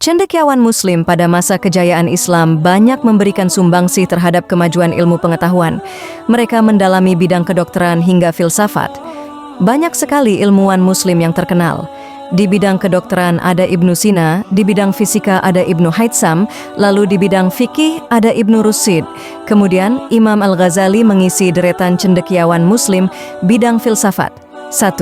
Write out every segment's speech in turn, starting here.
Cendekiawan Muslim pada masa kejayaan Islam banyak memberikan sumbangsih terhadap kemajuan ilmu pengetahuan. Mereka mendalami bidang kedokteran hingga filsafat. Banyak sekali ilmuwan Muslim yang terkenal. Di bidang kedokteran ada Ibnu Sina, di bidang fisika ada Ibnu Haytham, lalu di bidang fikih ada Ibnu Rushd. Kemudian Imam Al-Ghazali mengisi deretan cendekiawan Muslim bidang filsafat. 1.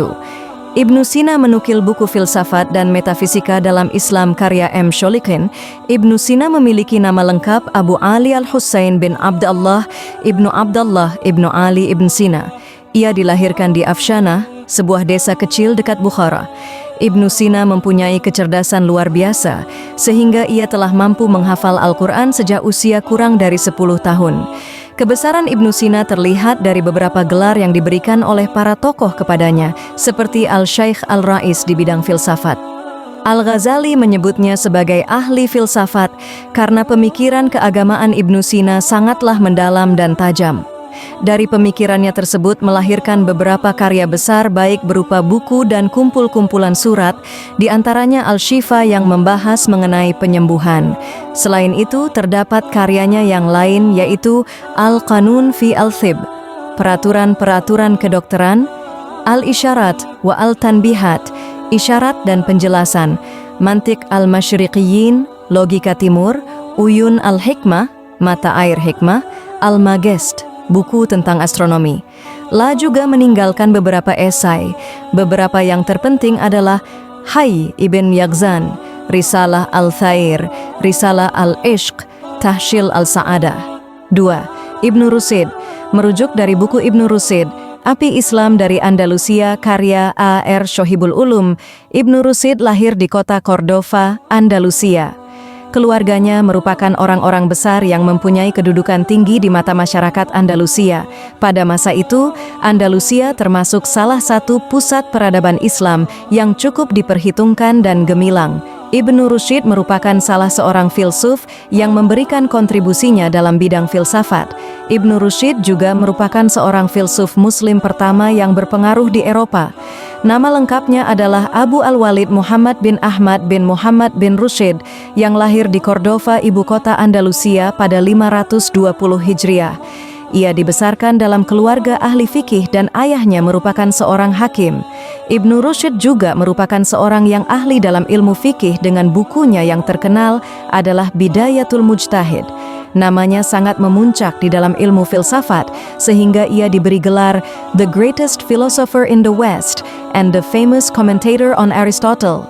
Ibnu Sina menukil buku filsafat dan metafisika dalam Islam karya M. Sholikin. Ibnu Sina memiliki nama lengkap Abu Ali Al-Husain bin Abdullah Ibnu Ali Ibn Sina. Ia dilahirkan di Afshanah, sebuah desa kecil dekat Bukhara. Ibnu Sina mempunyai kecerdasan luar biasa, sehingga ia telah mampu menghafal Al-Quran sejak usia kurang dari 10 tahun. Kebesaran Ibnu Sina terlihat dari beberapa gelar yang diberikan oleh para tokoh kepadanya, seperti Al-Syaikh Al-Rais di bidang filsafat. Al-Ghazali menyebutnya sebagai ahli filsafat karena pemikiran keagamaan Ibnu Sina sangatlah mendalam dan tajam. Dari pemikirannya tersebut melahirkan beberapa karya besar baik berupa buku dan kumpul-kumpulan surat, di antaranya Al-Shifa yang membahas mengenai penyembuhan. Selain itu terdapat karyanya yang lain yaitu Al-Qanun fi Al-Thib, peraturan-peraturan kedokteran, Al-Isyarat wa Al-Tanbihat, isyarat dan penjelasan, Mantiq Al-Masyriqiyin, logika timur, Uyun Al-Hikmah, mata air hikmah, Al-Magest, buku tentang astronomi. La juga meninggalkan beberapa esai. Beberapa yang terpenting adalah Hayy Ibn Yaqzan, Risalah Al-Thair, Risalah Al-Ishq, Tahshil Al-Sa'adah. 2. Ibnu Rushd. Merujuk dari buku Ibnu Rushd, Api Islam dari Andalusia karya A.R. Shohibul Ulum, Ibnu Rushd lahir di kota Cordova, Andalusia. Keluarganya merupakan orang-orang besar yang mempunyai kedudukan tinggi di mata masyarakat Andalusia. Pada masa itu, Andalusia termasuk salah satu pusat peradaban Islam yang cukup diperhitungkan dan gemilang. Ibnu Rushd merupakan salah seorang filsuf yang memberikan kontribusinya dalam bidang filsafat. Ibnu Rushd juga merupakan seorang filsuf Muslim pertama yang berpengaruh di Eropa. Nama lengkapnya adalah Abu Al-Walid Muhammad bin Ahmad bin Muhammad bin Rushd yang lahir di Cordova, ibu kota Andalusia pada 520 Hijriah. Ia dibesarkan dalam keluarga ahli fikih dan ayahnya merupakan seorang hakim. Ibnu Rushd juga merupakan seorang yang ahli dalam ilmu fikih dengan bukunya yang terkenal adalah Bidayatul Mujtahid. Namanya sangat memuncak di dalam ilmu filsafat sehingga ia diberi gelar The Greatest Philosopher in the West and the Famous Commentator on Aristotle.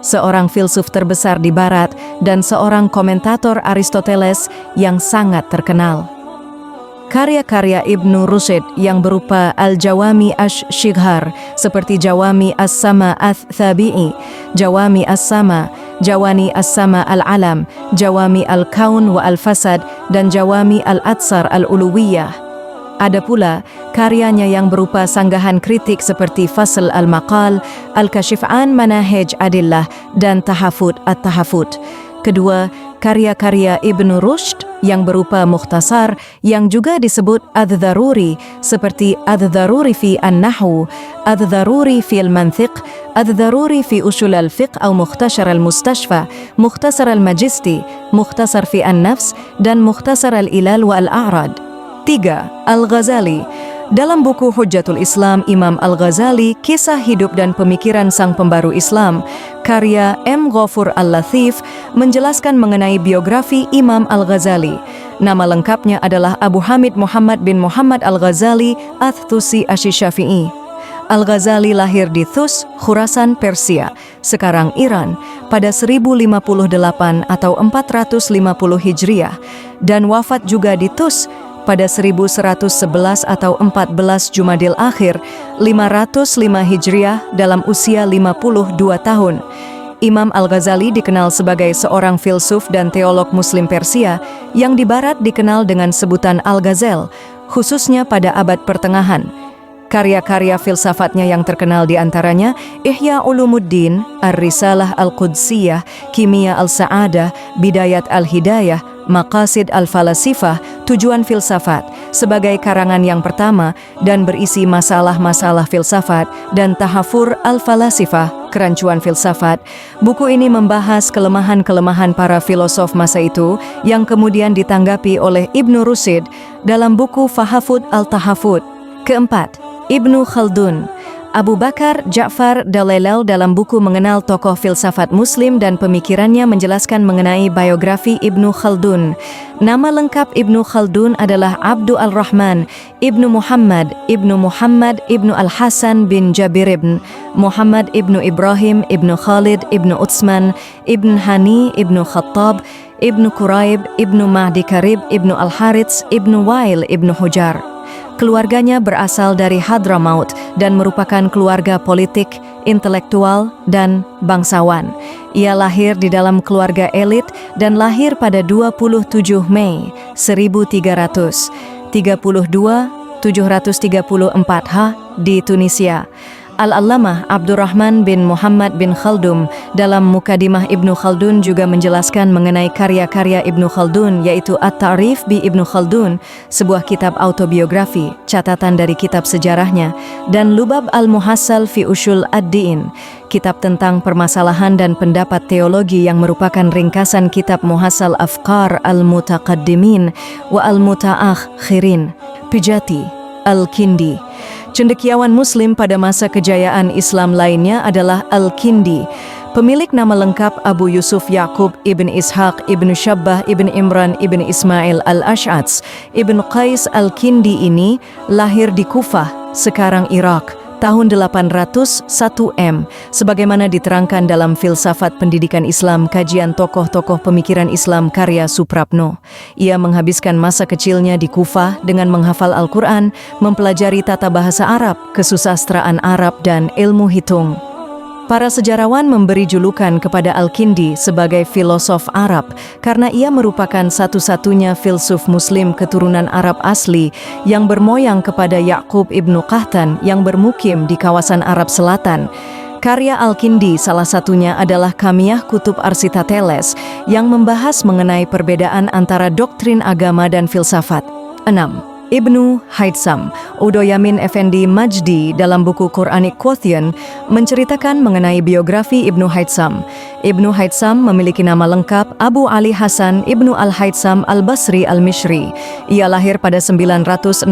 Seorang filsuf terbesar di Barat dan seorang komentator Aristoteles yang sangat terkenal. Karya-karya Ibnu Rushd yang berupa Al-Jawami Ash-Shighar seperti Jawami As-Sama Ath-Thabi'i, Jawami As-Sama, Jawani As-Sama Al-Alam, Jawami Al-Kaun wa Al-Fasad, dan Jawami Al-Atsar Al-Uluwiyah. Ada pula karyanya yang berupa sanggahan kritik seperti Fasl Al-Maqal, Al-Kashif an Manahij Adillah, dan Tahafut At-Tahafut. Kedua, karya-karya Ibnu Rushd yang berupa mukhtasar yang juga disebut Adz-Dzaruri seperti Adz-Dzaruri fi An-Nahwu, Adz-Dzaruri fi Al-Mantiq, Adz-Dzaruri fi Ushul Al-Fiqh atau Mukhtasar Al-Mustashfa, Mukhtasar Al-Majisti, Mukhtasar fi An-Nafs, dan Mukhtasar Al-Ilal wa Al-A'rad. 3. Al-Ghazali. Dalam buku Hujjatul Islam Imam Al-Ghazali, kisah hidup dan pemikiran sang pembaru Islam, karya M. Ghafur Al-Lathif menjelaskan mengenai biografi Imam Al-Ghazali. Nama lengkapnya adalah Abu Hamid Muhammad bin Muhammad Al-Ghazali Ath-Thusi Asy-Syafi'i. Al-Ghazali lahir di Thus, Khurasan, Persia, sekarang Iran, pada 1058 atau 450 Hijriah, dan wafat juga di Thus pada 1111 atau 14 Jumadil Akhir 505 Hijriah dalam usia 52 tahun. Imam Al-Ghazali dikenal sebagai seorang filsuf dan teolog Muslim Persia yang di Barat dikenal dengan sebutan Al-Ghazal, khususnya pada abad pertengahan. Karya-karya filsafatnya yang terkenal diantaranya Ihya Ulumuddin, Ar-Risalah Al-Qudsiyah, Kimia Al-Sa'adah, Bidayat Al-Hidayah, Maqasid Al-Falasifah, Tujuan Filsafat, sebagai karangan yang pertama dan berisi masalah-masalah filsafat, dan Tahafur Al-Falasifah, Kerancuan Filsafat, buku ini membahas kelemahan-kelemahan para filosof masa itu yang kemudian ditanggapi oleh Ibnu Rushd dalam buku Fahafud al-Tahafud. Keempat, Ibnu Khaldun. Abu Bakar Ja'far Dalailal dalam buku Mengenal Tokoh Filsafat Muslim dan Pemikirannya menjelaskan mengenai biografi Ibnu Khaldun. Nama lengkap Ibnu Khaldun adalah Abdu al-Rahman Ibnu Muhammad Ibnu Al-Hasan bin Jabir ibn Muhammad Ibnu Ibrahim Ibnu Khalid Ibnu Utsman Ibn Hani Ibnu Khattab Ibnu Quraib Ibnu Mahdi Karib Ibnu Al-Harits Ibnu Wail Ibnu Hujar. Keluarganya berasal dari Hadramaut dan merupakan keluarga politik, intelektual, dan bangsawan. Ia lahir di dalam keluarga elit dan lahir pada 27 Mei 1332 734 di Tunisia. Al-Allamah Abdurrahman bin Muhammad bin Khaldun dalam Mukadimah Ibnu Khaldun juga menjelaskan mengenai karya-karya Ibnu Khaldun, yaitu At-Ta'rif bi Ibnu Khaldun, sebuah kitab autobiografi, catatan dari kitab sejarahnya, dan Lubab al-Muhassal fi Ushul ad-Din, kitab tentang permasalahan dan pendapat teologi yang merupakan ringkasan kitab Muhassal Afkar al-Mutaqaddimin wa al-Mutaakhirin. Pijati Al-Kindi. Cendekiawan Muslim pada masa kejayaan Islam lainnya adalah Al-Kindi. Pemilik nama lengkap Abu Yusuf Yaqub ibn Ishaq ibn Shabbah ibn Imran ibn Ismail al-Ash'ats ibn Qais Al-Kindi ini lahir di Kufah, sekarang Irak, tahun 801 M, sebagaimana diterangkan dalam Filsafat Pendidikan Islam Kajian Tokoh-Tokoh Pemikiran Islam karya Suprapno. Ia menghabiskan masa kecilnya di Kufah dengan menghafal Al-Quran, mempelajari tata bahasa Arab, kesusastraan Arab, dan ilmu hitung. Para sejarawan memberi julukan kepada Al-Kindi sebagai filosof Arab karena ia merupakan satu-satunya filsuf Muslim keturunan Arab asli yang bermoyang kepada Yaqub ibnu Qahtan yang bermukim di kawasan Arab Selatan. Karya Al-Kindi salah satunya adalah Kamiyah Kutub Arsitoteles yang membahas mengenai perbedaan antara doktrin agama dan filsafat. 6. Ibnu Haytham. Udo Yamin Effendi Majdi dalam buku Quranic Quotient menceritakan mengenai biografi Ibnu Haytham. Ibnu Haytham memiliki nama lengkap Abu Ali Hasan Ibnu Al-Haytham Al-Basri Al-Mishri. Ia lahir pada 965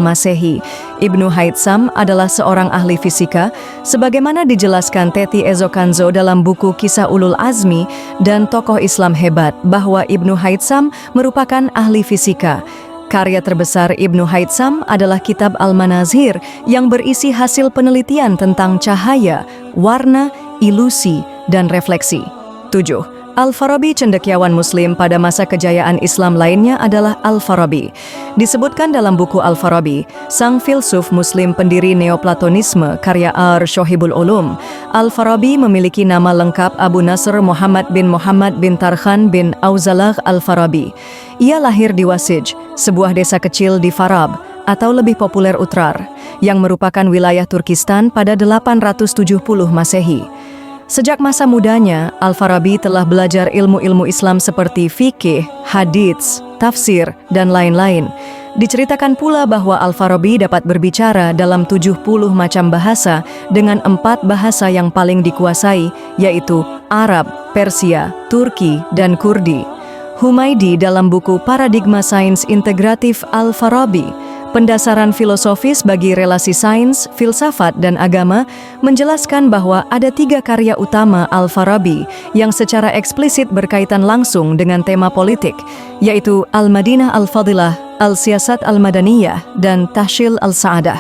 Masehi. Ibnu Haytham adalah seorang ahli fisika, sebagaimana dijelaskan Teti Ezokanzo dalam buku Kisah Ulul Azmi dan tokoh Islam hebat bahwa Ibnu Haytham merupakan ahli fisika. Karya terbesar Ibnu Haytham adalah kitab Al-Manazir yang berisi hasil penelitian tentang cahaya, warna, ilusi, dan refleksi. 7. Al-Farabi. Cendekiawan Muslim pada masa kejayaan Islam lainnya adalah Al-Farabi. Disebutkan dalam buku Al-Farabi, sang filsuf Muslim pendiri Neoplatonisme karya Ar-Shohibul Ulum. Al-Farabi memiliki nama lengkap Abu Nasr Muhammad bin Tarkhan bin Auzalah Al-Farabi. Ia lahir di Wasij, sebuah desa kecil di Farab, atau lebih populer Utrar, yang merupakan wilayah Turkistan pada 870 Masehi. Sejak masa mudanya, Al-Farabi telah belajar ilmu-ilmu Islam seperti fikih, hadits, tafsir, dan lain-lain. Diceritakan pula bahwa Al-Farabi dapat berbicara dalam 70 macam bahasa dengan 4 bahasa yang paling dikuasai, yaitu Arab, Persia, Turki, dan Kurdi. Humaydi dalam buku Paradigma Sains Integratif Al-Farabi, Pendasaran Filosofis bagi Relasi Sains, Filsafat, dan Agama, menjelaskan bahwa ada 3 karya utama Al-Farabi yang secara eksplisit berkaitan langsung dengan tema politik, yaitu Al-Madinah Al-Fadilah, Al-Siyasat Al-Madaniyah, dan Tahsil Al-Sa'adah.